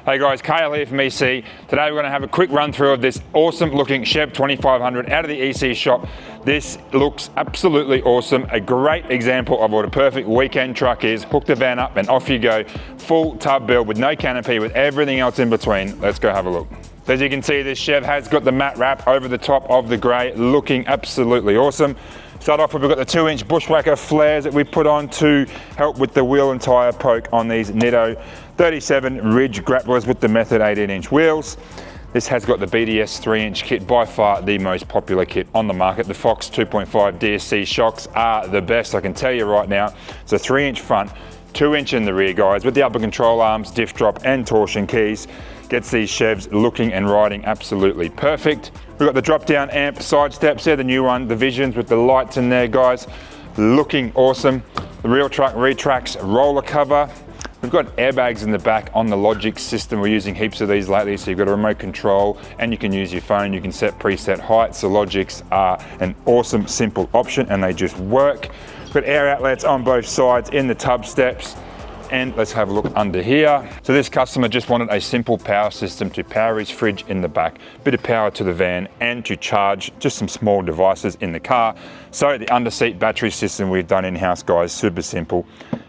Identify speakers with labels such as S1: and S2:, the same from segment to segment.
S1: Hey guys, Cale here from EC. Today we're going to have a quick run through of this awesome looking Chev 2500 out of the EC shop. This looks absolutely awesome. A great example of what a perfect weekend truck is. Hook the van up and off you go. Full tub build with no canopy, with everything else in between. Let's go have a look. So as you can see, this Chev has got the matte wrap over the top of the grey, looking absolutely awesome. Start off with, we've got the 2-inch bushwhacker flares that we put on to help with the wheel and tyre poke on these Nitto 37 Ridge grapplers with the Method 18-inch wheels. This has got the BDS 3-inch kit, by far the most popular kit on the market. The Fox 2.5 DSC shocks are the best, I can tell you right now. It's a 3-inch front, 2-inch in the rear, guys, with the upper control arms, diff drop and torsion keys. Gets these Chevs looking and riding absolutely perfect. We've got the drop down amp side steps there, the new one, the Visions with the lights in there, guys, looking awesome. The real truck retracts roller cover. We've got airbags in the back on the Logic system. We're using heaps of these lately, so you've got a remote control and you can use your phone. You can set preset heights. The Logics are an awesome, simple option and they just work. We've got air outlets on both sides in the tub steps. And let's have a look under here. So this customer just wanted a simple power system to power his fridge in the back, bit of power to the van, and to charge just some small devices in the car. So the under-seat battery system we've done in-house, guys, super simple.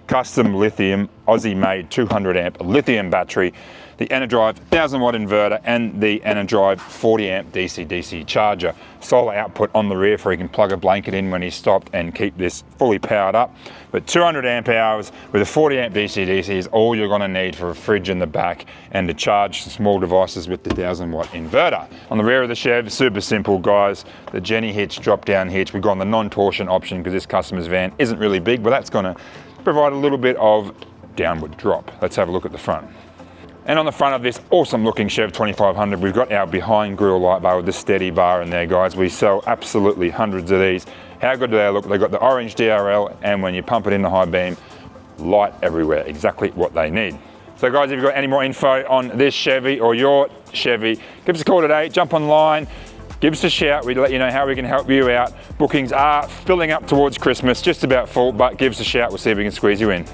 S1: Custom lithium, Aussie made 200 amp lithium battery, the EnerDrive 1000 watt inverter, and the EnerDrive 40 amp DC-DC charger. Solar output on the rear for you can plug a blanket in when he's stopped and keep this fully powered up. But 200 amp hours with a 40 amp DC-DC is all you're gonna need for a fridge in the back and to charge small devices with the 1000 watt inverter. On the rear of the Chev, super simple, guys. The Jenny hitch, drop down hitch. We've gone the non-torsion option because this customer's van isn't really big, but that's gonna provide a little bit of downward drop. Let's have a look at the front. And on the front of this awesome looking Chev 2500, we've got our behind grille light bar with the steady bar in there, guys. We sell absolutely hundreds of these. How good do they look? They've got the orange DRL, and when you pump it in the high beam, light everywhere, exactly what they need. So guys, if you've got any more info on this Chevy or your Chevy, give us a call today, jump online, give us a shout. We'd let you know how we can help you out. Bookings are filling up towards Christmas, just about full, but give us a shout. We'll see if we can squeeze you in.